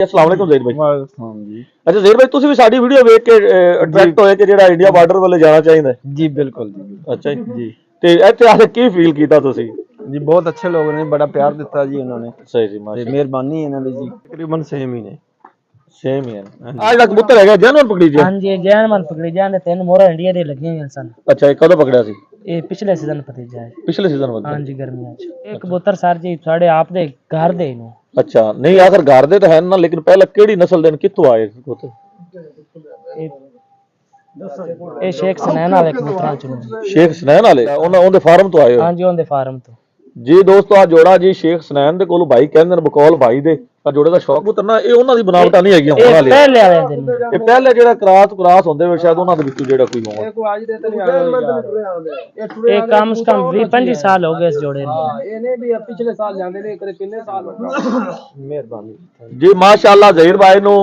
अस्सलाम वालेकुम ज़हीर भाई। हाँ जी। अच्छा ज़हीर भाई, तुसी भी साडी वीडियो वेख के अट्रैक्ट होए कि जेड़ा इंडिया बार्डर वाले जाना चाहिए? जी बिल्कुल जी। अच्छा जी ते इत्थे आके की फील कीता तुसी? जी बहुत अच्छे लोग ने, बड़ा प्यार दिता जी उन्होंने। सही जी, ते माशाल्लाह। मेहरबानी है इन्हां दी जी। तकरीबन 6 महीने। सेम ही है। हाँ जी। आज तक कबूतर है जैनवन पकड़ी जे? हाँ जी, जैन मन पकड़ी जाने तीन मोहरा इंडिया दे लगी हुई सन। अच्छा, ये कदों पकड़िया सी? ये पिछले सीजन भतीजा है। पिछले सीजन हाँ वक्त? जी, गर्मियां च ये कबूतर सर जी साढ़े आप दे घर दे नु। अच्छा, नहीं आखिर घर दे तो है ना, लेकिन पहले केड़ी नस्ल दे कित्थों आए कबूतर? ये शेख सनैन वाले कबूतरां चों। शेख सनैन वाले उन्हां दे फार्म तो आए हो? हाँ जी, उनके फार्म तो। जी दोस्तों, आ जोड़ा जी शेख सनैन दे कोलों भाई कहंदे ने बकौल भाई दे आ जोड़े दा शौक पुੱਤਰ ना ये उन्हां दी बनावटा नहीं हैगी होण ये वाली। पहले वाले दिन ये पहले जेड़ा क्रॉस होंदे वे शायद उन्हां दे विचों जेड़ा कोई होवे। ये कम से कम 20-25 साल हो गए इस जोड़े ने। ਇਹਨੇ ਵੀ ਪਿਛਲੇ ਸਾਲ ਜਾਂਦੇ ਨੇ ਕਰੇ ਕਿੰਨੇ ਸਾਲ ਹੋ ਗਏ। ਮਿਹਰਬਾਨੀ जी माशाल्लाह ज़हीर भाई नु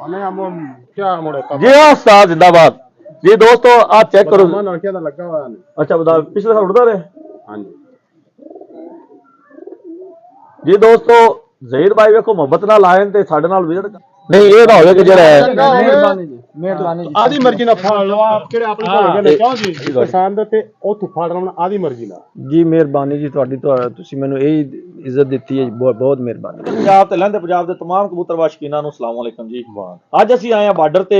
ਹਮੇ ਹਮ ਕੀ ਮੋੜੇ जी हाँ उस्ताद जिंदाबाद। जी दोस्तों आ चेक करो। ਮਨ ਅਣਕਿਆ ਦਾ ਲੱਗਾ ਹੋਇਆ ਨੇ। अच्छा बता पिछले साल उड़ता रहे? ਹਾਂਜੀ। जी दोस्तों ज़हीर भाई वेखो मोहब्बत नाल आए ते साडे नाल विजिट नहीं ये ना होवे कि जेड़ा है ਮਿਹਰਬਾਨੀ ਜੀ ਮਿਹਰਬਾਨੀ ਜੀ। ਆਦੀ ਮਰਜ਼ੀ ਨਾਲ ਫੜ ਲਓ ਆਪ ਕਿਹੜੇ ਆਪਣੇ ਕੋਲ ਹੈਗੇ ਨੇ ਕਿਉਂ ਜੀ ਕਿਸਾਨ ਦੇ ਤੇ ਉਹ ਤੂੰ ਫੜ ਲੈਣਾ ਆਦੀ ਮਰਜ਼ੀ ਨਾਲ। ਜੀ ਮਿਹਰਬਾਨੀ ਜੀ ਤੁਹਾਡੀ, ਤੁਸੀਂ ਮੈਨੂੰ ਇਹ ਇੱਜ਼ਤ ਦਿੱਤੀ ਹੈ, ਬਹੁਤ ਬਹੁਤ ਮਿਹਰਬਾਨੀ। पंजाब ते लहंदे पंजाब दे तमाम कबूतर वाशकीनां नु अस्सलाम वालेकुम जी। ਅੱਜ ਅਸੀਂ ਆਏ ਆ ਬਾਰਡਰ ਤੇ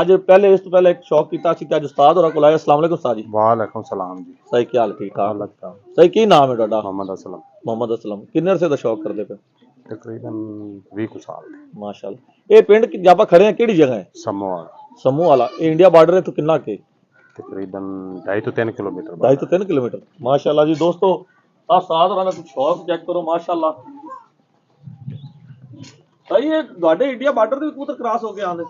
ਅੱਜ ਪਹਿਲੇ ਇਸ ਤੋਂ ਪਹਿਲੇ ਇੱਕ ਸ਼ੌਕ ਕੀਤਾ ਸੀ ਕਿ ਅੱਜ ਉਸਤਾਦ ਹੋਰਾਂ ਕੋਲ ਆਏ। अस्सलाम वालेकुम उस्ताद जी। ਵਾਲੇਕੁਮ ਸਲਾਮ ਜੀ। ਸਹੀ ਕੀ ਹਾਲ? ਠੀਕ ਠਾਕ ਲੱਗਦਾ ਸਹੀ। ਕੀ ਨਾਮ ਹੈ ਤੁਹਾਡਾ? ਮੁਹੰਮਦ ਅਸਲਮ। मोहम्मद असलम। किन्ने अरसे ਦਾ ਸ਼ੌਕ ਕਰਦੇ ਪਏ? ਤਕਰੀਬਨ 20 ਕੁ ਸਾਲ ਦੇ। माशाल्लाह। ਇਹ ਪਿੰਡ ਕਿ ਆਪਾਂ ਖੜੇ ਆ ਕਿਹੜੀ ਜਗ੍ਹਾ ਹੈ? ਸਮੋਆ ਸਮੂਹ ਵਾਲਾ। ਇਹ ਇੰਡੀਆ ਬਾਰਡਰ ਤੋਂ ਕਿੰਨਾ ਕੇ? ਤਕਰੀਬਨ 2.5 ਤੋਂ 3 ਕਿਲੋਮੀਟਰ 2.5 ਤੋਂ 3 ਕਿਲੋਮੀਟਰ। ਮਾਸ਼ਾਅੱਲਾ ਜੀ ਦੋਸਤੋ ਆ ਸਾਧ ਹੋਰਾਂ ਦਾ ਸ਼ੌਕ ਚੈੱਕ ਕਰੋ ਮਾਸ਼ਾਅੱਲਾ। ਸਹੀ ਹੈ। ਤੁਹਾਡੇ ਇੰਡੀਆ ਬਾਰਡਰ ਦੇ ਵੀ ਕਬੂਤਰ ਕ੍ਰਾਸ ਹੋ ਕੇ ਆਉਂਦੇ?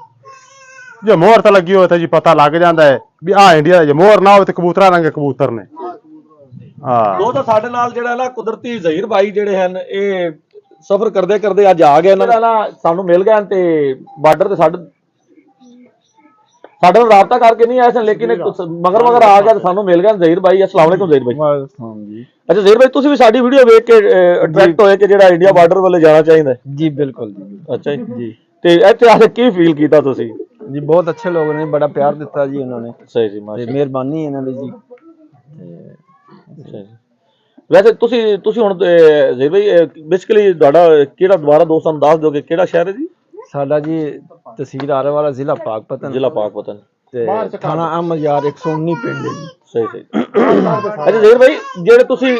ਜੇ ਮੋਹਰ ਤਾਂ ਲੱਗੀ ਹੋਵੇ ਤਾਂ ਜੀ ਪਤਾ ਲੱਗ ਜਾਂਦਾ ਹੈ ਵੀ ਆ ਇੰਡੀਆ ਦਾ। ਜੇ ਮੋਹਰ ਨਾ ਹੋਵੇ ਤੇ ਕਬੂਤਰਾਂ ਰੰਗੇ ਕਬੂਤਰ ਨੇ। ਹਾਂ ਉਹ ਤਾਂ ਸਾਡੇ ਨਾਲ ਜਿਹੜਾ ਨਾ ਕੁਦਰਤੀ ਜ਼ਹੀਰ ਭਾਈ ਜਿਹੜੇ ਹਨ ਇਹ ਸਫ਼ਰ ਕਰਦੇ ਕਰਦੇ ਅੱਜ ਆ ਗਏ। ਇਹਨਾਂ ਦਾ ਨਾ ਸਾਨੂੰ ਮਿਲ ਗਏ ਤੇ ਬਾਰਡਰ ਤੇ ਸਾਡੇ ਨਾਲ ਰਾਬਤਾ ਕਰਕੇ ਨਹੀਂ ਆਏ ਸਨ, ਲੇਕਿਨ ਮਗਰ ਆ ਗਿਆ ਤੇ ਸਾਨੂੰ ਮਿਲ ਗਏ ਜ਼ਹੀਰ ਭਾਈ। अस्सलाम वालेकुम ਜ਼ਹੀਰ ਭਾਈ। ਹਾਂ ਜੀ। ਅੱਛਾ ਜ਼ਹੀਰ ਭਾਈ, ਤੁਸੀਂ ਵੀ ਸਾਡੀ ਵੀਡੀਓ ਵੇਖ ਕੇ ਅਟਰੈਕਟ ਹੋਏ ਕਿ ਜਿਹੜਾ ਇੰਡੀਆ ਬਾਰਡਰ ਵੱਲੇ ਜਾਣਾ ਚਾਹੀਦਾ? ਜੀ ਬਿਲकुल ਜੀ। ਅੱਛਾ ਜੀ। ਤੇ ਇੱਥੇ ਆ ਕੇ ਕੀ ਫੀਲ ਕੀਤਾ ਤੁਸੀਂ? ਜੀ ਬਹੁਤ ਅੱਛੇ ਲੋਗ ਨੇ, ਬੜਾ ਪਿਆਰ ਦਿੱਤਾ ਜੀ ਉਹਨਾਂ ਨੇ। ਸਹੀ ਜੀ, ਤੇ ਮਾਸ਼ਾਅੱਲਾ। ਮਿਹਰਬਾਨੀ ਇਹਨਾਂ ਦੀ ਜੀ। ਅੱਛਾ ਜੀ। ਵੈਸੇ ਤੁਸੀਂ ਹੁਣ ਜ਼ਹੀਰ ਭਾਈ ਬੇਸਿਕਲੀ ਤੁਹਾਡਾ ਕਿਹੜਾ ਦੁਬਾਰਾ ਦੋਸਤਾਂ ਨੂੰ ਦੱਸ ਦਿਓਗੇ ਕਿਹੜਾ ਸ਼ਹਿਰ ਹੈ ਜੀ? ਸਾਡਾ ਜੀ ਤਹਿਸੀਲ ਆਰਾਵਾਲਾ, ਜ਼ਿਲ੍ਹਾ ਪਾਕਪਤਨ। ਜ਼ਿਲ੍ਹਾ ਪਾਕਪਤਨ ਤੇ ਥਾਣਾ ਅਹਿਮਦ ਯਾਰ 119 ਪਿੰਡ ਹੈ ਜੀ। ਸਹੀ ਸਹੀ। ਅੱਛਾ ਜ਼ਹੀਰ ਭਾਈ, ਜਿਹੜੇ ਤੁਸੀਂ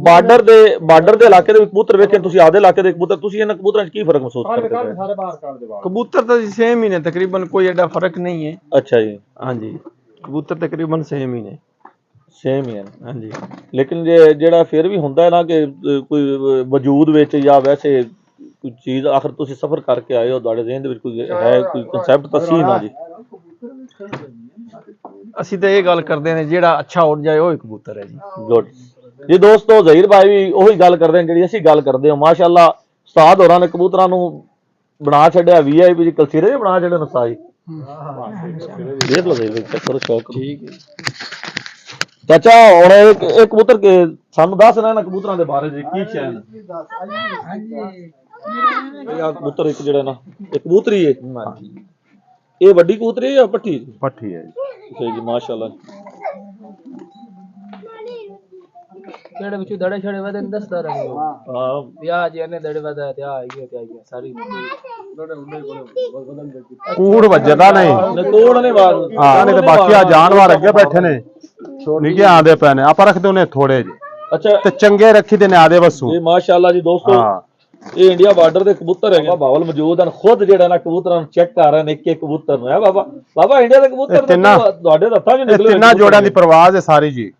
ਬਾਰਡਰ ਦੇ ਇਲਾਕੇ ਦੇ ਵਿੱਚ ਕਬੂਤਰ ਵੇਖੇ, ਤੁਸੀਂ ਆਪਦੇ ਇਲਾਕੇ ਦੇ ਕਬੂਤਰ, ਤੁਸੀਂ ਇਹਨਾਂ ਕਬੂਤਰਾਂ 'ਚ ਕੀ ਫਰਕ ਮਹਿਸੂਸ ਕਰਦੇ ਹੋ? ਸਾਰੇ ਬਾਹਰ ਕੱਢ ਦੇ ਬਾਹਰ। ਕਬੂਤਰ ਤਾਂ ਜੀ ਸੇਮ ਹੀ ਨੇ ਤਕਰੀਬਨ, ਕੋਈ ਐਡਾ ਫਰਕ ਨਹੀਂ ਹੈ। ਅੱਛਾ ਜੀ। ਹਾਂਜੀ, ਕਬੂਤਰ ਤਕਰੀਬਨ ਸੇਮ ਹੀ ਨੇ। ਸੇਮ ਹੀ ਹੈ। ਹਾਂਜੀ। ਲੇਕਿਨ ਜਿਹੜਾ ਫਿਰ ਵੀ ਹੁੰਦਾ ਹੈ ਨਾ ਕਿ ਕੋਈ ਵਜੂਦ ਵਿੱਚ ਜਾਂ ਵੈਸੇ ਕੋਈ ਚੀਜ਼ ਆਖਰ ਤੁਸੀਂ ਸਫ਼ਰ ਕਰਕੇ ਆਏ ਹੋ, ਤੁਹਾਡੇ ਜ਼ਿਹਨ ਦੇ ਵਿੱਚ ਕੋਈ ਹੈ ਕੋਈ ਕਨਸੈਪਟ ਤਾਂ ਸੀ ਨਾ ਜੀ? ਅਸੀਂ ਤਾਂ ਇਹ ਗੱਲ ਕਰਦੇ ਨੇ ਜਿਹੜਾ ਅੱਛਾ ਉੱਡ ਜਾਏ ਉਹ ਹੀ ਕਬੂਤਰ ਹੈ ਜੀ। ਗੁੱਡ ਜੀ ਦੋਸਤੋ, ਜ਼ਹੀਰ ਭਾਈ ਵੀ ਉਹੀ ਗੱਲ ਕਰਦੇ ਨੇ ਜਿਹੜੀ ਅਸੀਂ ਗੱਲ ਕਰਦੇ ਹਾਂ। ਮਾਸ਼ਾਅੱਲਾ ਉਸਤਾਦ ਹੋਰਾਂ ਨੇ ਕਬੂਤਰਾਂ ਨੂੰ ਬਣਾ ਛੱਡਿਆ VIP ਜੀ, ਕਲਸੀਰੇ ਵੀ ਬਣਾ ਛੱਡੇ ਨੇ ਉਸਤਾਦ ਜੀ। ਦੇਖ ਲਓ ਜ਼ਹੀਰ ਭਾਈ, ਚੈੱਕ ਕਰੋ ਸ਼ੌਕ। ਠੀਕ ਹੈ ਚਾਚਾ। ਹੁਣ ਇਹ ਕਬੂਤਰ ਸਾਨੂੰ ਦੱਸ ਰਹੇ ਨਾ ਕਬੂਤਰਾਂ ਦੇ ਬਾਰੇ ਜੀ, ਕੀ ਸ਼ਾਇਦ ਇਹ ਕਬੂਤਰ ਇੱਕ ਜਿਹੜਾ ਨਾ ਇਹ ਕਬੂਤਰੀ ਹੈ, ਇਹ ਵੱਡੀ ਕਬੂਤਰੀ ਹੈ ਜਾਂ ਪੱਠੀ? ਪੱਠੀ ਹੈ ਜੀ। ਸਹੀ ਜੀ, ਮਾਸ਼ਾਅੱਲਾ। ਕਿਹੜੇ ਵਿੱਚੋਂ ਦੜੇ ਛੜੇ ਵਧੇ ਦੱਸਦਾ ਰਹੇ ਹਾਂ ਵਿਆਹ ਜੀ ਇਹਨੇ ਦੜੇ ਵਧਾ ਤੇ ਆ ਸਾਰੀ ਕੂੜ ਵੱਜਦਾ ਨਹੀਂ। ਕੋੜ ਨੇ ਬਾਤ। ਹਾਂ ਨਹੀਂ ਤੇ ਬਾਕੀ ਆ ਜਾਨਵਰ ਅੱਗੇ ਬੈਠੇ ਨੇ ਨਿੱਕੇ ਆਂਦੇ ਪਏ ਨੇ, ਆਪਾਂ ਰੱਖਦੇ ਉਹਨੇ ਥੋੜੇ ਜਿਹੇ ਅੱਛਾ ਤੇ ਚੰਗੇ ਰੱਖੀ ਦੇ ਨੇ ਆਦੇ ਵਸੂ। ਜੀ ਮਾਸ਼ਾਅੱਲਾ ਜੀ ਦੋਸਤੋ, ਹਾਂ ਇਹ ਇੰਡੀਆ ਬਾਰਡਰ ਦੇ ਕਬੂਤਰ ਹੈਗੇ। ਬਾਬਲ ਮੌਜੂਦ ਹਨ, ਖੁਦ ਜਿਹੜਾ ਨਾ ਕਬੂਤਰਾਂ ਨੂੰ ਚੈੱਕ ਕਰ ਰਹੇ ਨੇ ਇੱਕ ਇੱਕ ਕਬੂਤਰ ਨੂੰ। ਹੈ ਬਾਬਾ ਇੰਡੀਆ ਦੇ ਕਬੂਤਰ ਤੁਹਾਡੇ ਹੱਥਾਂ 'ਚ ਇਹ ਨਿਕਲੇ? ਤਿੰਨਾਂ ਜੋੜਿਆਂ ਦੀ ਪਰਵਾਜ਼ ਹੈ ਸਾਰੀ ਜੀ।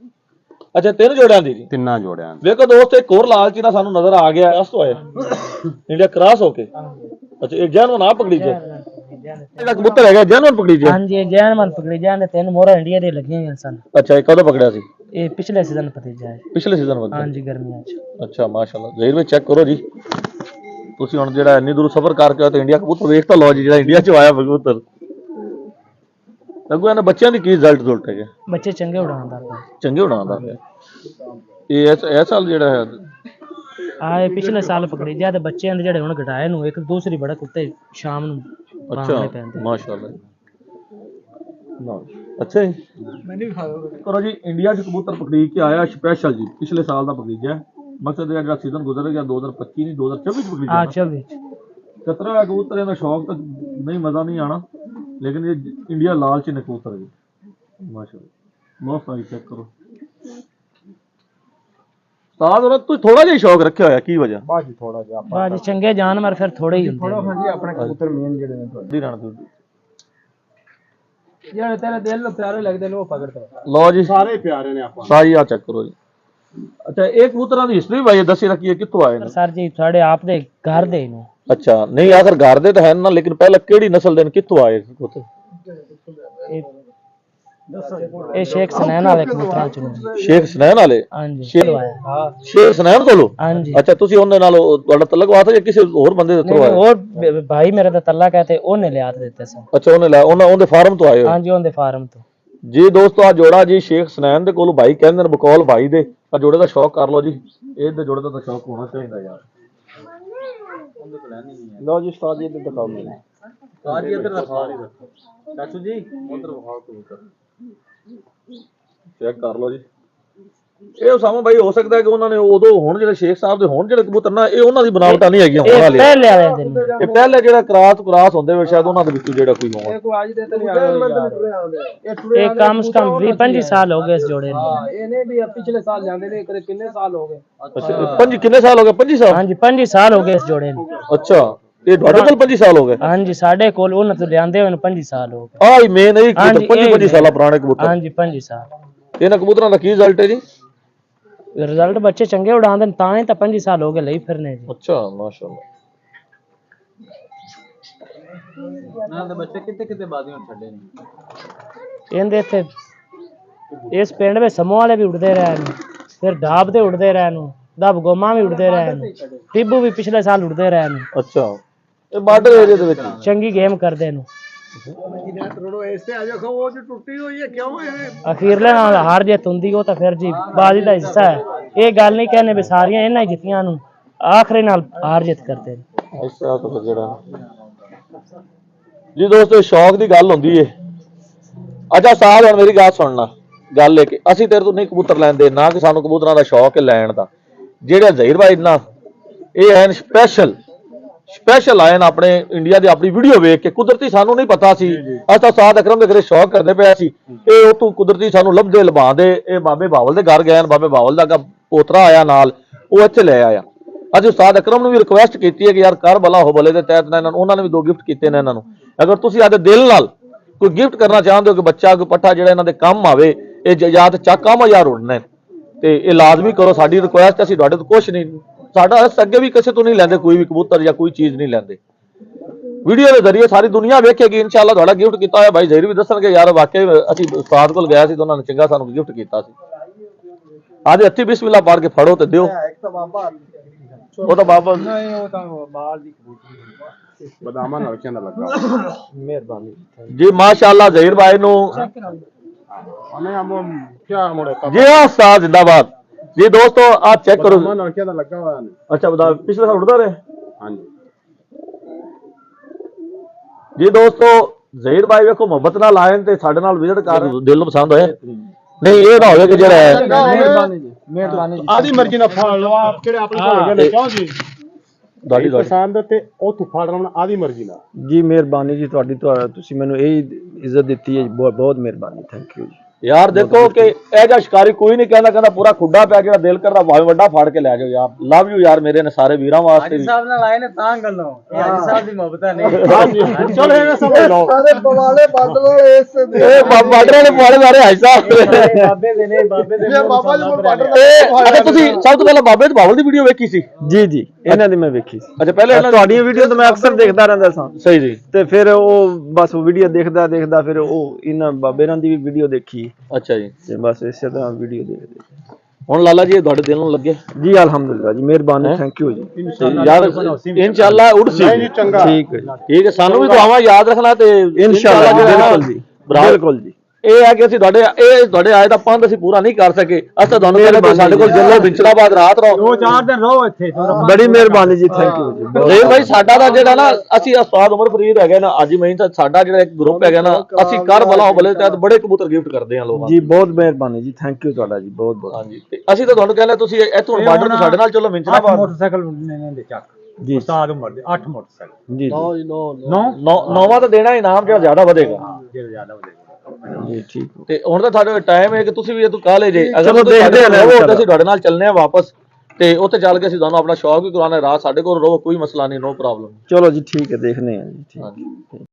ਅੱਛਾ, 3 ਜੋੜਿਆਂ ਦੀ ਜੀ? ਤਿੰਨਾਂ ਜੋੜਿਆਂ ਦੀ। ਵੇਖੋ ਦੋਸਤੋ, ਇੱਕ ਹੋਰ ਲਾਲਚੀ ਨਾ ਸਾਨੂੰ ਨਜ਼ਰ ਆ ਗਿਆ। ਇਸ ਤੋਂ ਆਇਆ ਇੰਡੀਆ ਕ੍ਰਾਸ ਹੋ ਕੇ। ਅੱਛਾ, ਇਹ ਜੈਨੂਨ ਆ ਪਕੜੀ ਜੇ? ਜਿਹੜਾ ਕਬੂਤਰ ਹੈਗਾ ਜੈਨੂਨ ਪਕੜੀ ਜੇ? हाँ जी, जैन मन पकड़ी जाने तीन मोहरा इंडिया दे लगी हुई सन। ਅੱਛਾ, ਇਹ ਕਦੋਂ ਪਕੜਿਆ ਸੀ? ये पिछले सीजन भतीजा है। ਪਿਛਲੇ ਸੀਜ਼ਨ ਵਕਤ? हाँ जी, गर्मियां च। ਅੱਛਾ ਮਾਸ਼ਾਅੱਲਾ। ਜ਼ਹੀਰ ਭਾਈ ਚੈੱਕ ਕਰੋ ਜੀ, ਤੁਸੀਂ ਹੁਣ ਜਿਹੜਾ ਇੰਨੀ ਦੂਰ ਸਫ਼ਰ ਕਰਕੇ ਆਏ ਤੇ ਇੰਡੀਆ ਕਬੂਤਰ ਵੇਖ ਤਾਂ ਲਓ ਜੀ, ਜਿਹੜਾ ਇੰਡੀਆ 'ਚ ਆਇਆ ਕਬੂਤਰ। ਅੱਗੋਂ ਇਹਨਾਂ ਬੱਚਿਆਂ ਦੀ ਕੀ ਰਿਜ਼ਲਟ ਹੈਗੇ? बच्चे चंगे उड़ांदा पिया। ਚੰਗੇ ਉਡਾਉਂਦਾ ਪਿਆ। ਇਹ ਸਾਲ ਜਿਹੜਾ ਹੈ ਆਏ ਪਿਛਲੇ ਸਾਲ ਪਕੜੀ ਗਿਆ ਤੇ ਬੱਚਿਆਂ ਦੇ ਜਿਹੜੇ ਹੁਣ ਘਟਾਏ ਨੂੰ ਇੱਕ ਦੂਸਰੀ ਬੜਾ ਕੁੱਤੇ ਸ਼ਾਮ ਨੂੰ ਬਾਹਣੇ ਪੈਂਦੇ। ਮਾਸ਼ਾਅੱਲਾ ਅੱਛਾ ਜੀ ਕਰੋ ਜੀ। ਇੰਡੀਆ 'ਚ ਕਬੂਤਰ ਪਕੜੀ ਕੇ ਆਇਆ ਸਪੈਸ਼ਲ ਜੀ, ਪਿਛਲੇ ਸਾਲ ਦਾ ਪਕੜੀ ਗਿਆ। ਮਕਸਦ ਇਹ ਜਿਹੜਾ ਸੀਜ਼ਨ ਗੁਜ਼ਰ ਗਿਆ 2025 ਨਹੀਂ 2024 ਚ ਪਕੜੀ ਗਿਆ। ਚੌਵੀ ਖਤਰਾ ਹੈ ਕਬੂਤਰਾਂ ਦਾ ਸ਼ੌਕ ਤਾਂ ਨਹੀਂ, ਮਜ਼ਾ ਨਹੀਂ ਆਣਾ, ਲੇਕਿਨ ਇਹ ਇੰਡੀਆ ਲਾਲਚ ਨੇ ਕਬੂਤਰ ਜੀ। ਮਾਸ਼ਾਅੱਲਾ ਬਹੁਤ ਸਾਰੀ ਚੈੱਕ ਕਰੋ। ਉਸਤਾਦ ਉਹਨਾਂ ਤੁਸੀਂ ਥੋੜਾ ਜਿਹਾ ਸ਼ੌਕ ਰੱਖਿਆ ਹੋਇਆ, ਕੀ ਵਜ੍ਹਾ? ਬਾਜੀ ਥੋੜਾ ਜਿਹਾ ਬਾਜੀ ਚੰਗੇ ਜਾਨਵਰ ਫਿਰ ਥੋੜੇ ਹੀ ਹੁੰਦੇ ਜੀ ਆਪਣੇ ਕਬੂਤਰ ਮੇਨ ਜਿਹੜੇ ਨੇ ਤੁਹਾਡੇ ਦੀ ਰਣ ਜਿਹੜੇ ਤੇਰੇ ਦਿਲ ਨੂੰ ਪਿਆਰੇ ਲੱਗਦੇ ਨੇ ਉਹ ਪਕੜਦੇ। ਲਓ ਜੀ ਸਾਰੇ ਪਿਆਰੇ ਨੇ ਆਪਾਂ ਸਾਰੀ ਆ ਚੈੱਕ ਕਰੋ ਜੀ। ਅੱਛਾ ਇਹ ਕਬੂਤਰਾਂ ਦੀ ਹਿਸਟਰੀ ਭਾਈ ਦੱਸੀ ਰੱਖੀ ਹੈ, ਕਿੱਥੋਂ ਆਏ ਨੇ? ਸਰ ਜੀ ਸਾਡੇ ਆਪ ਦੇ ਘਰ ਦੇ ਨੂੰ। ਅੱਛਾ ਨਹੀਂ ਆਖਰ ਘਰ ਦੇ ਤਾਂ ਹੈ ਨਾ, ਲੇਕਿਨ ਪਹਿਲਾਂ ਕਿਹੜੀ ਨਸਲ ਦੇ ਨੇ, ਕਿੱਥੋਂ ਆਏ ਕਬੂਤਰ? ਇਹ ਸ਼ੇਖ ਸਨੈਨ ਵਾਲੇ ਕਬੂਤਰਾਂ ਚੋਂ। ਸ਼ੇਖ ਸਨੈਨ ਵਾਲੇ? ਹਾਂਜੀ ਸ਼ੇਖ ਸਨੈਨ ਕੋਲੋਂ? ਹਾਂਜੀ। ਅੱਛਾ ਤੁਸੀਂ ਉਹਦੇ ਨਾਲ ਤੁਹਾਡਾ ਤਲਕ ਵਾ ਜਾਂ ਕਿਸੇ ਹੋਰ ਬੰਦੇ ਦੇ ਥਰੂ ਆਏ? ਹੋਰ ਭਾਈ ਮੇਰੇ ਦਾ ਤੱਲਾ ਕਹਤੇ ਉਹਨੇ ਲਿਆ ਦਿੱਤੇ ਸਨ। ਅੱਛਾ ਉਹਨੇ ਲੈ ਉਹਦੇ ਫਾਰਮ ਤੋਂ ਆਏ ਹੋ? ਹਾਂਜੀ ਉਹਦੇ ਫਾਰਮ ਤੋਂ ਜੀ। ਦੋਸਤੋ ਆ ਜੋੜਾ ਜੀ ਸ਼ੇਖ ਸਨੈਨ ਦੇ ਕੋਲ ਭਾਈ ਕਹਿੰਦੇ ਨੇ ਬਕੌਲ ਭਾਈ ਦੇ, ਆ ਜੋੜੇ ਦਾ ਸ਼ੌਕ ਕਰ ਲਓ ਜੀ। ਇਹਦੇ ਜੋੜੇ ਦਾ ਤਾਂ ਸ਼ੌਕ ਹੋਣਾ ਚਾਹੀਦਾ ਯਾਰ। ਲਓ ਜੀ ਉਸਤਾਦ ਜੀ ਇੱਧਰ ਦਿਖਾਓ ਮੈਨੂੰ। ਆ ਜੀ ਇੱਧਰ ਦਿਖਾ ਰਹੀ ਰੱਖੋ ਚਾਚੂ ਜੀ, ਉਧਰ ਵਿਖਾਓ ਕਬੂਤਰ ਚੈੱਕ ਕਰ ਲਓ ਜੀ। ਇਹ ਉਸਾਮਾ ਭਾਈ ਹੋ ਸਕਦਾ ਹੈ ਕਿ ਉਹਨਾਂ ਨੇ ਉਦੋਂ ਹੁਣ ਜਿਹੜੇ ਸ਼ੇਖ ਸਾਹਿਬ ਦੇ ਹੁਣ ਜਿਹੜੇ ਕਬੂਤਰ ਨਾ ਇਹ ਉਹਨਾਂ ਦੀ ਬਣਾਵਟਾਂ ਨਹੀਂ ਹੈਗੀਆਂ ਹੋਣ ਵਾਲੀਆਂ। ਪਹਿਲੇ ਵਾਲੇ ਦਿਨ ਇਹ ਪਹਿਲੇ ਜਿਹੜਾ ਕਰਾਸ ਹੁੰਦੇ ਵੇ ਸ਼ਾਇਦ ਉਹਨਾਂ ਦੇ ਵਿੱਚੋਂ ਜਿਹੜਾ ਕੋਈ ਹੋਣ। ਇਹ ਕਮ ਸੇ ਕਮ 20-25 ਸਾਲ ਹੋ ਗਏ ਇਸ ਜੋੜੇ ਨੂੰ। ਇਹ ਨਹੀਂ ਵੀ ਪਿਛਲੇ ਸਾਲ ਜਾਂਦੇ ਨੇ ਕਿੰਨੇ ਸਾਲ ਹੋ ਗਏ? ਅੱਛਾ 5 ਕਿੰਨੇ ਸਾਲ ਹੋ ਗਏ? 25 ਸਾਲ? ਹਾਂਜੀ 25 ਸਾਲ ਹੋ ਗਏ ਇਸ ਜੋੜੇ ਨੂੰ। ਅੱਛਾ ਇਹ ਤੁਹਾਡੇ ਕੋਲ 25 ਸਾਲ ਹੋ ਗਏ? ਹਾਂਜੀ ਸਾਡੇ ਕੋਲ ਉਹਨਾਂ ਤੋਂ ਲਿਆਂਦੇ ਹੋਏ 25 ਸਾਲ ਹੋ ਗਏ। ਆਹ ਹੀ ਮੇਨ ਇਹ ਕਬੂਤਰ 25 ਸਾਲਾਂ ਪੁਰਾਣੇ ਕਬੂਤਰ। ਹਾਂਜੀ 25 ਸਾਲ। ਇਹਨਾਂ ਕਬੂਤਰਾਂ ਦਾ ਕੀ ਰਿਜ਼ਲਟ ਹੈ ਜੀ? ਰਿਜ਼ਲਟ ਬੱਚੇ ਚੰਗੇ ਉਡਾਉਂਦੇ ਨੇ ਤਾਂ ਹੀ ਤਾਂ 25 ਸਾਲ ਹੋ ਗਏ ਲਈ ਫਿਰਨੇ ਜੀ। ਅੱਛਾ ਮਾਸ਼ਾਅੱਲਾ। ਨਾ ਦੇ ਬੱਚੇ ਕਿਤੇ ਬਾਜ਼ੀਆਂ ਛੱਡੇ ਨੇ ਇਹਦੇ ਇੱਥੇ ਇਸ ਪਿੰਡ ਵਿੱਚ ਸਮੂਹ ਵਾਲੇ ਵੀ ਉੜਦੇ ਰਹੇ ਨੇ, ਫਿਰ ਢਾਬ ਦੇ ਉੜਦੇ ਰਹੇ ਨੇ, ਦਬ ਗੋਮਾ ਵੀ ਉੜਦੇ ਰਹੇ ਨੇ, ਟਿੱਬੂ ਵੀ ਪਿਛਲੇ ਸਾਲ ਉੜਦੇ ਰਹੇ ਨੇ। ਅੱਛਾ ਇਹ ਬਾਰਡਰ ਏਰੀਆ ਦੇ ਵਿੱਚ ਚੰਗੀ ਗੇਮ ਕਰਦੇ ਨੇ। ਅਖੀਰਲੇ ਨਾਲ ਹਾਰ ਜਿੱਤ ਹੁੰਦੀ ਉਹ ਤਾਂ ਫਿਰ ਜੀ ਬਾਜ਼ੀ ਦਾ ਹਿੱਸਾ ਹੈ। ਇਹ ਗੱਲ ਨਹੀਂ ਕਹਿੰਦੇ ਵੀ ਸਾਰੀਆਂ ਇਹਨਾਂ ਹੀ ਜਿੱਤੀਆਂ ਨੂੰ ਆਖਰੀ ਨਾਲ ਹਾਰ ਜਿੱਤ ਕਰਦੇ ਨੇ। ਅੱਛਾ ਤਾਂ ਜਿਹੜਾ ਜੀ ਦੋਸਤੋ ਸ਼ੌਕ ਦੀ ਗੱਲ ਹੁੰਦੀ ਏ। ਅੱਛਾ ਸਾਹ ਹੁਣ ਮੇਰੀ ਗੱਲ ਸੁਣਨਾ। ਗੱਲ ਹੈ ਕਿ ਅਸੀਂ ਤੇਰੇ ਤੋਂ ਨਹੀਂ ਕਬੂਤਰ ਲੈਂਦੇ, ਨਾ ਕਿ ਸਾਨੂੰ ਕਬੂਤਰਾਂ ਦਾ ਸ਼ੌਕ ਹੈ ਲੈਣ ਦਾ। ਜਿਹੜੇ ਜ਼ਹੀਰ ਭਾਈ ਨਾ ਇਹ ਐਨ ਸਪੈਸ਼ਲ ਆਏ ਨੇ ਆਪਣੇ ਇੰਡੀਆ ਦੀ ਆਪਣੀ ਵੀਡੀਓ ਵੇਖ ਕੇ। ਕੁਦਰਤੀ ਸਾਨੂੰ ਨਹੀਂ ਪਤਾ ਸੀ, ਅਸੀਂ ਤਾਂ ਸਾਦ ਅਕਰਮ ਦੇ ਘਰੇ ਸ਼ੌਕ ਕਰਦੇ ਪਿਆ ਸੀ। ਇਹ ਉਹ ਤੋਂ ਕੁਦਰਤੀ ਸਾਨੂੰ ਲੱਭਦੇ ਲਭਾਉਂਦੇ ਇਹ ਬਾਬੇ ਬਾਵਲ ਦੇ ਘਰ ਗਏ। ਬਾਬੇ ਬਾਵਲ ਦਾ ਪੋਤਰਾ ਆਇਆ ਨਾਲ, ਉਹ ਇੱਥੇ ਲੈ ਆਇਆ। ਅੱਜ ਉਸਤਾਦ ਅਕਰਮ ਨੂੰ ਵੀ ਰਿਕੁਐਸਟ ਕੀਤੀ ਹੈ ਕਿ ਯਾਰ ਕਰ ਭਲਾ ਹੋ ਭਲੇ ਦੇ ਤਹਿਤ ਨਾ ਇਹਨਾਂ ਨੂੰ, ਉਹਨਾਂ ਨੇ ਵੀ 2 ਗਿਫਟ ਕੀਤੇ ਨੇ ਇਹਨਾਂ ਨੂੰ। ਅਗਰ ਤੁਸੀਂ ਆਦੇ ਦਿਲ ਨਾਲ ਕੋਈ ਗਿਫਟ ਕਰਨਾ ਚਾਹੁੰਦੇ ਹੋ ਕਿ ਬੱਚਾ ਕੋਈ ਪੱਠਾ ਜਿਹੜਾ ਇਹਨਾਂ ਦੇ ਕੰਮ ਆਵੇ, ਇਹ ਜਾਂ ਤੇ ਚੱਕਾਵਾਂ ਜਾਂ ਉੜਨਾ, ਤੇ ਇਹ ਲਾਜ਼ਮੀ ਕਰੋ। ਸਾਡੀ ਰਿਕੁਐਸਟ, ਅਸੀਂ ਤੁਹਾਡੇ ਤੋਂ ਕੁਛ ਨਹੀਂ, ਸਾਡਾ ਅੱਗੇ ਵੀ ਕਿਸੇ ਤੋਂ ਨਹੀਂ ਲੈਂਦੇ ਕੋਈ ਵੀ ਕਬੂਤਰ ਜਾਂ ਕੋਈ ਚੀਜ਼ ਨਹੀਂ ਲੈਂਦੇ। ਵੀਡੀਓ ਦੇ ਜ਼ਰੀਏ ਸਾਰੀ ਦੁਨੀਆ ਵੇਖੇਗੀ ਇਨਸ਼ਾਅੱਲਾ। ਤੁਹਾਡਾ ਗਿਫਟ ਕੀਤਾ ਹੋਇਆ ਭਾਈ ਜ਼ਹੀਰ ਵੀ ਦੱਸਣਗੇ ਯਾਰ ਵਾਕਈ ਅਸੀਂ ਉਸਤਾਦ ਕੋਲ ਗਏ ਸੀ ਤੇ ਉਹਨਾਂ ਨੇ ਚੰਗਾ ਸਾਨੂੰ ਗਿਫਟ ਕੀਤਾ ਸੀ। ਆਦੇ ਹੱਥੀ ਬਿਸਮਿਲ੍ਲਾ ਪੜ੍ਹ ਕੇ ਫੜੋ ਤੇ ਦਿਓ। ਉਹ ਤਾਂ ਬਾਬਾ ਨਹੀਂ ਉਹ ਤਾਂ ਬਾਲ ਦੀ ਕਬੂਤਰ ਬਦਾਮਾਂ ਨਾਲ ਕਿਹਦਾ ਲੱਗਾ। ਮਿਹਰਬਾਨੀ ਜੀ ਮਾਸ਼ਾਅੱਲਾ ਜ਼ਹੀਰ ਭਾਈ ਨੂੰ ਹਮੇ ਹਮ ਕੀ ਮੋੜੇ ਜੀ ਉਸਤਾਦ ਜ਼ਿੰਦਾਬਾਦ। ਜੀ ਦੋਸਤੋ ਆ ਚੈੱਕ ਕਰੋ। ਬਦਾਮਾਂ ਨਾਲ ਕਿਹਦਾ ਲੱਗਾ ਹੋਇਆ ਨੇ। ਅੱਛਾ ਬਤਾ ਪਿਛਲੇ ਸਾਲ ਉੜਦਾ ਰਹੇ। ਹਾਂਜੀ ਜੀ ਦੋਸਤੋ ਜ਼ਹੀਰ ਭਾਈ ਵੇਖੋ ਮੁਹੱਬਤ ਨਾਲ ਆਏ ਤੇ ਸਾਡੇ ਨਾਲ ਵਿਜ਼ਿਟ ਕਰ ਦਿਲ ਨੂੰ ਪਸੰਦ ਹੋਏ। ਨਹੀਂ ਇਹ ਨਾ ਹੋਵੇ ਕਿ ਜਿਹੜਾ ਮਿਹਰਬਾਨੀ ਜੀ ਮਿਹਰਬਾਨੀ ਜੀ। ਆਦੀ ਮਰਜ਼ੀ ਨਾਲ ਫੜ ਲਓ ਆਪ ਕਿਹੜੇ ਆਪਣੇ ਕੋਲ ਹੈਗੇ ਨੇ ਕਿਉਂ ਜੀ ਤੁਹਾਡੀ ਪਸੰਦ ਤੇ ਉਹ ਤੂੰ ਫੜ ਲੈਣਾ ਆਦੀ ਮਰਜ਼ੀ ਨਾਲ। ਜੀ ਮਿਹਰਬਾਨੀ ਜੀ ਤੁਹਾਡੀ, ਤੁਸੀਂ ਮੈਨੂੰ ਇਹ ਇੱਜ਼ਤ ਦਿੱਤੀ ਹੈ, ਬਹੁਤ ਮਿਹਰਬਾਨੀ, ਥੈਂਕ ਯੂ ਜੀ। ਯਾਰ ਦੇਖੋ ਕਿ ਇਹ ਜਿਹਾ ਸ਼ਿਕਾਰੀ ਕੋਈ ਨਹੀਂ ਕਹਿੰਦਾ ਪੂਰਾ ਖੁੱਡਾ ਪਿਆ ਜਿਹੜਾ ਦਿਲ ਕਰਦਾ ਭਾਵੇਂ ਵੱਡਾ ਫੜ ਕੇ ਲੈ ਜਾਓ ਯਾਰ। ਲਵ ਯੂ ਯਾਰ ਮੇਰੇ ਨੇ ਸਾਰੇ ਵੀਰਾਂ ਵਾਸਤੇ ਵੀ। ਸਾਹਿਬ ਨਾਲ ਆਏ ਨੇ ਤਾਂ ਗੱਲੋਂ ਇਹ ਹਾਜੀ ਸਾਹਿਬ ਦੀ ਮੁਹੱਬਤ ਨਹੀਂ। ਹਾਂਜੀ ਚਲੋ ਇਹ ਸਮਝ ਲਓ ਸਾਰੇ ਪਵਾਲੇ ਬਾਦਲ ਇਸ ਦੇ ਇਹ ਬਾਰਡਰ ਵਾਲੇ ਪਵਾਲੇ ਸਾਰੇ ਹਾਈ ਸਾਹਿਬ ਬਾਬੇ ਦੇ ਨੇ ਬਾਬੇ ਦੇ ਬਾਬਾ ਜੀ ਕੋਲ ਬਾਰਡਰ ਅੱਛਾ ਤੁਸੀਂ ਸਭ ਤੋਂ ਪਹਿਲਾਂ ਬਾਬੇ ਤੇ ਬਾਵਲ ਦੀ ਵੀਡੀਓ ਵੇਖੀ ਸੀ? ਜੀ ਇਹਨਾਂ ਦੀ ਮੈਂ ਵੇਖੀ ਸੀ। ਅੱਛਾ ਪਹਿਲੇ ਇਹਨਾਂ ਤੁਹਾਡੀਆਂ ਵੀਡੀਓ ਤਾਂ ਮੈਂ ਅਕਸਰ ਦੇਖਦਾ ਰਹਿੰਦਾ ਸਾਂ। ਸਹੀ ਜੀ। ਤੇ ਫਿਰ ਉਹ ਬਸ ਉਹ ਵੀਡੀਓ ਦੇਖਦਾ ਫਿਰ ਉਹ ਇਹਨਾਂ ਬਾਬੇਰਾਂ ਦੀ ਵੀ ਵੀਡੀਓ ਦੇਖੀ। ਅੱਛਾ ਜੀ। ਤੇ ਬਸ ਇਸੇ ਤਰ੍ਹਾਂ ਵੀਡੀਓ ਦੇਖਦੇ ਹੁਣ ਲਾਲਾ ਜੀ ਤੁਹਾਡੇ ਦਿਲ ਨੂੰ ਲੱਗੇ? ਜੀ ਅਲਹਮਦੁਲਿਲਾ ਜੀ ਮਿਹਰਬਾਨੀ, ਥੈਂਕ ਯੂ ਜੀ। ਯਾਰ ਇਨਸ਼ਾਅੱਲਾ ਉੜ ਸੀ ਚੰਗਾ ਠੀਕ ਹੈ ਜੀ, ਠੀਕ ਹੈ। ਸਾਨੂੰ ਵੀ ਦੁਆਵਾਂ ਯਾਦ ਰੱਖਣਾ ਤੇ ਇਨਸ਼ਾਅੱਲਾ ਬਿਲਕੁਲ ਜੀ, ਬਿਲਕੁਲ ਜੀ। ਇਹ ਹੈ ਕਿ ਅਸੀਂ ਤੁਹਾਡੇ ਆਏ ਦਾ ਪੰਧ ਅਸੀਂ ਪੂਰਾ ਨਹੀਂ ਕਰ ਸਕੇ। ਅਸੀਂ ਤੁਹਾਨੂੰ ਕਹਿੰਦੇ ਕਿ ਸਾਡੇ ਕੋਲ ਜੱਲੋ ਬਿੰਚਲਾਬਾਦ ਰਾਤ ਰਹੋ, 2-4 ਦਿਨ ਰਹੋ ਇੱਥੇ। ਬੜੀ ਮਿਹਰਬਾਨੀ ਜੀ, ਥੈਂਕ ਯੂ ਜੀ। ਜ਼ਹੀਰ ਭਾਈ ਸਾਡਾ ਤਾਂ ਜਿਹੜਾ ਨਾ ਅਸੀਂ ਉਸਤਾਦ ਉਮਰ ਫਰੀਦ ਹੈਗੇ ਨਾ ਅੱਜ ਮੈਂ ਸਾਡਾ ਜਿਹੜਾ ਇੱਕ ਗਰੁੱਪ ਹੈਗਾ ਨਾ ਅਸੀਂ ਕਰ ਬਲਾ ਭਲੇ ਤਹਿਤ ਬੜੇ ਕਬੂਤਰ ਗਿਫਟ ਕਰਦੇ ਹਾਂ ਲੋਕਾਂ ਜੀ ਬਹੁਤ ਮਿਹਰਬਾਨੀ ਜੀ, ਥੈਂਕ ਯੂ ਤੁਹਾਡਾ ਜੀ ਬਹੁਤ ਬਹੁਤ। ਹਾਂਜੀ ਤੇ ਅਸੀਂ ਤਾਂ ਤੁਹਾਨੂੰ ਕਹਿੰਦੇ ਤੁਸੀਂ ਇੱਥੋਂ ਬਾਰਡਰ ਤੋਂ ਸਾਡੇ ਨਾਲ ਚਲੋ ਬਿੰਚਲਾਬਾਦ। ਮੋਟਰਸਾਈਕਲ ਨੇ ਦੇ ਚੱਕ ਜੀ ਉਸਤਾਦ ਉਮਰ ਦੇ 8 ਮੋਟਰਸਾਈਕਲ। ਜੀ ਨੌਵਾਂ ਤਾਂ ਦੇਣਾ ਇਨਾਮ ਜਿਹੜਾ ਜ਼ਿਆਦਾ ਵਧੇਗਾ ਜਿਹੜਾ ਜ਼ਿਆਦਾ ਵਧੇਗਾ ਜੀ ਠੀਕ। ਤੇ ਹੁਣ ਤਾਂ ਤੁਹਾਡੇ ਟਾਈਮ ਹੈ ਕਿ ਤੁਸੀਂ ਵੀ ਇਹ ਤੋਂ ਕਾਲੇ ਜੇ ਅਗਰ ਚਲੋ ਤੁਸੀਂ ਦੇਖਦੇ ਹਾਂ ਤਾਂ ਅਸੀਂ ਤੁਹਾਡੇ ਨਾਲ ਚੱਲਨੇ ਆ ਵਾਪਸ ਤੇ ਉੱਥੇ ਚੱਲ ਕੇ ਅਸੀਂ ਤੁਹਾਨੂੰ ਆਪਣਾ ਸ਼ੌਕ ਵੀ ਕਰਾਉਣਾ ਰਾਤ ਸਾਡੇ ਕੋਲ ਰਹੋ ਕੋਈ ਮਸਲਾ ਨਹੀਂ, ਨੋ ਪ੍ਰੋਬਲਮ। ਚਲੋ ਜੀ ਠੀਕ ਹੈ, ਦੇਖਨੇ ਆ ਜੀ, ਠੀਕ।